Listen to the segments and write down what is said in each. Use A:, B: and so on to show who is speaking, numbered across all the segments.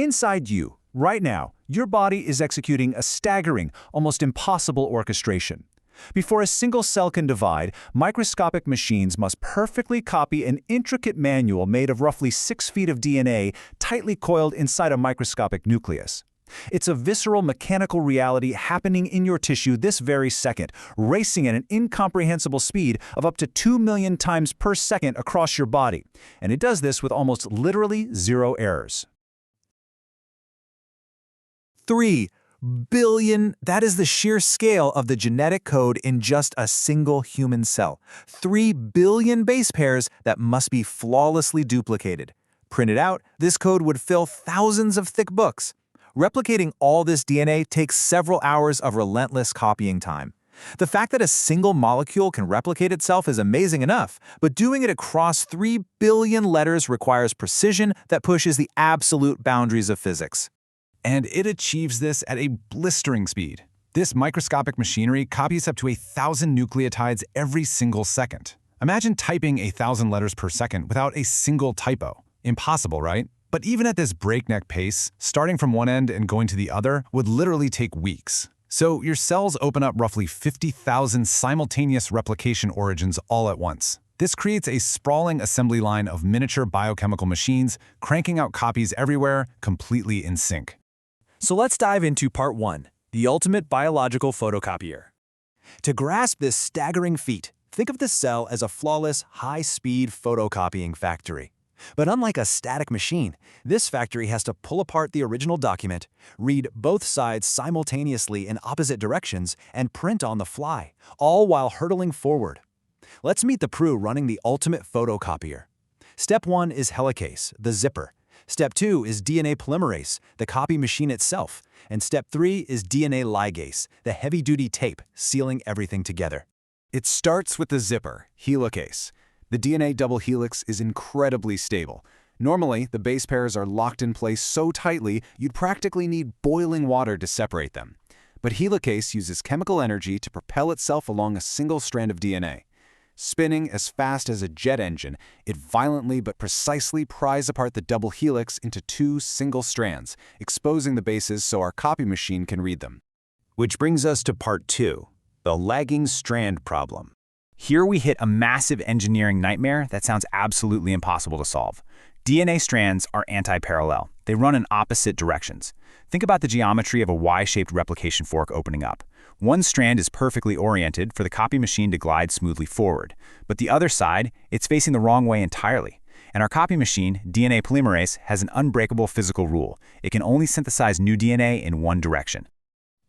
A: Inside you, right now, your body is executing a staggering, almost impossible orchestration. Before a single cell can divide, microscopic machines must perfectly copy an intricate manual made of roughly 6 feet of DNA tightly coiled inside a microscopic nucleus. It's a visceral mechanical reality happening in your tissue this very second, racing at an incomprehensible speed of up to 2 million times per second across your body. And it does this with almost literally zero errors. 3 billion, that is the sheer scale of the genetic code in just a single human cell. 3 billion base pairs that must be flawlessly duplicated. Printed out, this code would fill thousands of thick books. Replicating all this DNA takes several hours of relentless copying time. The fact that a single molecule can replicate itself is amazing enough, but doing it across 3 billion letters requires precision that pushes the absolute boundaries of physics.
B: And it achieves this at a blistering speed. This microscopic machinery copies up to 1,000 nucleotides every single second. Imagine typing 1,000 letters per second without a single typo. Impossible, right? But even at this breakneck pace, starting from one end and going to the other would literally take weeks. So your cells open up roughly 50,000 simultaneous replication origins all at once. This creates a sprawling assembly line of miniature biochemical machines, cranking out copies everywhere, completely in sync.
A: So let's dive into part 1, the ultimate biological photocopier. To grasp this staggering feat, think of the cell as a flawless, high-speed photocopying factory. But unlike a static machine, this factory has to pull apart the original document, read both sides simultaneously in opposite directions, and print on the fly, all while hurtling forward. Let's meet the crew running the ultimate photocopier. Step 1 is helicase, the zipper. Step 2 is DNA polymerase, the copy machine itself. And step 3 is DNA ligase, the heavy-duty tape sealing everything together.
B: It starts with the zipper, helicase. The DNA double helix is incredibly stable. Normally, the base pairs are locked in place so tightly you'd practically need boiling water to separate them. But helicase uses chemical energy to propel itself along a single strand of DNA. Spinning as fast as a jet engine, it violently but precisely pries apart the double helix into 2 single strands, exposing the bases so our copy machine can read them.
A: Which brings us to part 2, the lagging strand problem. Here we hit a massive engineering nightmare that sounds absolutely impossible to solve. DNA strands are anti-parallel. They run in opposite directions. Think about the geometry of a Y-shaped replication fork opening up. One strand is perfectly oriented for the copy machine to glide smoothly forward, but the other side, it's facing the wrong way entirely. And our copy machine, DNA polymerase, has an unbreakable physical rule. It can only synthesize new DNA in one direction.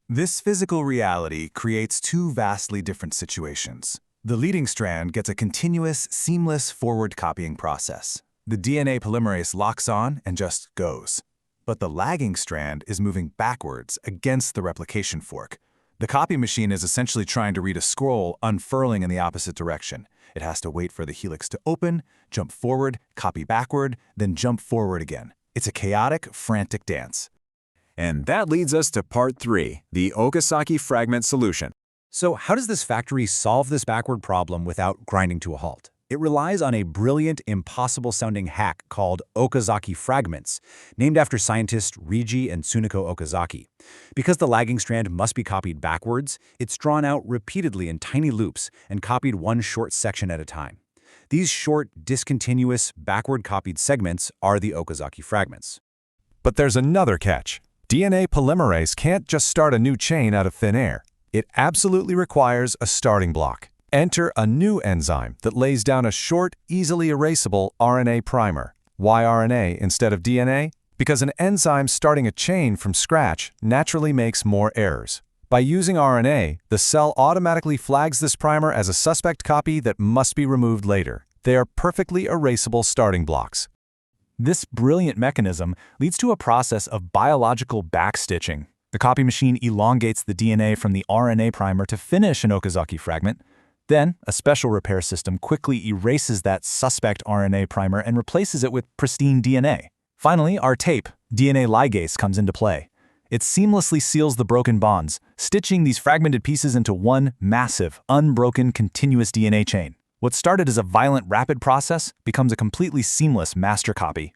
C: This physical reality creates 2 vastly different situations. The leading strand gets a continuous, seamless forward copying process. The DNA polymerase locks on and just goes. But the lagging strand is moving backwards against the replication fork. The copy machine is essentially trying to read a scroll unfurling in the opposite direction. It has to wait for the helix to open, jump forward, copy backward, then jump forward again. It's a chaotic, frantic dance.
D: And that leads us to part 3, the Okazaki fragment solution.
A: So how does this factory solve this backward problem without grinding to a halt? It relies on a brilliant, impossible-sounding hack called Okazaki fragments, named after scientists Reiji and Tsuneko Okazaki. Because the lagging strand must be copied backwards, it's drawn out repeatedly in tiny loops and copied one short section at a time. These short, discontinuous, backward-copied segments are the Okazaki fragments.
B: But there's another catch. DNA polymerase can't just start a new chain out of thin air. It absolutely requires a starting block. Enter a new enzyme that lays down a short, easily erasable RNA primer. Why RNA instead of DNA? Because an enzyme starting a chain from scratch naturally makes more errors. By using RNA, the cell automatically flags this primer as a suspect copy that must be removed later. They are perfectly erasable starting blocks. This brilliant mechanism leads to a process of biological backstitching. The copy machine elongates the DNA from the RNA primer to finish an Okazaki fragment. Then, a special repair system quickly erases that suspect RNA primer and replaces it with pristine DNA. Finally, our tape, DNA ligase, comes into play. It seamlessly seals the broken bonds, stitching these fragmented pieces into one massive, unbroken, continuous DNA chain. What started as a violent, rapid process becomes a completely seamless master copy.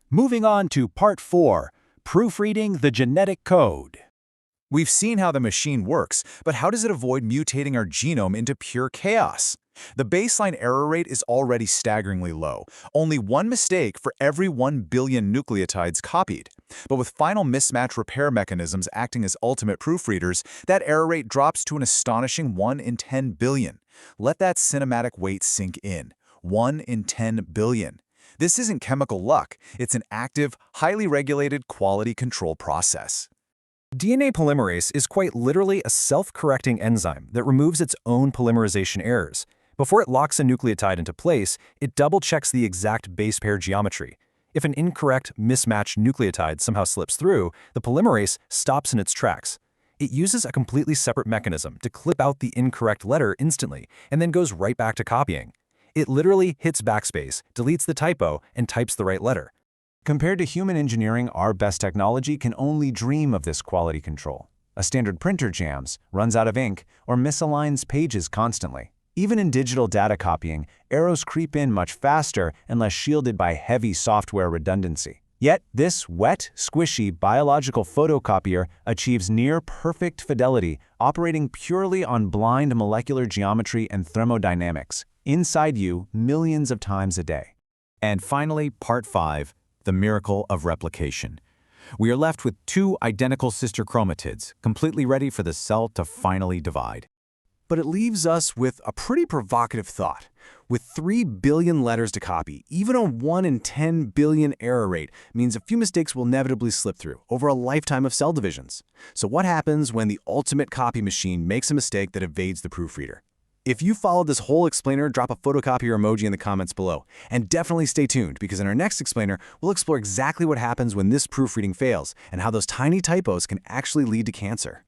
A: Moving on to part 4, Proofreading the genetic code.
C: We've seen how the machine works, but how does it avoid mutating our genome into pure chaos? The baseline error rate is already staggeringly low, only one mistake for every 1 billion nucleotides copied. But with final mismatch repair mechanisms acting as ultimate proofreaders, that error rate drops to an astonishing 1 in 10 billion. Let that cinematic weight sink in. 1 in 10 billion. This isn't chemical luck, it's an active, highly regulated quality control process.
B: DNA polymerase is quite literally a self-correcting enzyme that removes its own polymerization errors. Before it locks a nucleotide into place, it double-checks the exact base pair geometry. If an incorrect, mismatched nucleotide somehow slips through, the polymerase stops in its tracks. It uses a completely separate mechanism to clip out the incorrect letter instantly and then goes right back to copying. It literally hits backspace, deletes the typo, and types the right letter.
C: Compared to human engineering, our best technology can only dream of this quality control. A standard printer jams, runs out of ink, or misaligns pages constantly. Even in digital data copying, errors creep in much faster and less shielded by heavy software redundancy. Yet, this wet, squishy biological photocopier achieves near-perfect fidelity, operating purely on blind molecular geometry and thermodynamics, inside you millions of times a day. And finally, Part 5, the miracle of replication. We are left with two identical sister chromatids, completely ready for the cell to finally divide.
A: But it leaves us with a pretty provocative thought. With 3 billion letters to copy, even a 1 in 10 billion error rate means a few mistakes will inevitably slip through over a lifetime of cell divisions. So what happens when the ultimate copy machine makes a mistake that evades the proofreader? If you followed this whole explainer, drop a photocopier emoji in the comments below. And definitely stay tuned, because in our next explainer, we'll explore exactly what happens when this proofreading fails and how those tiny typos can actually lead to cancer.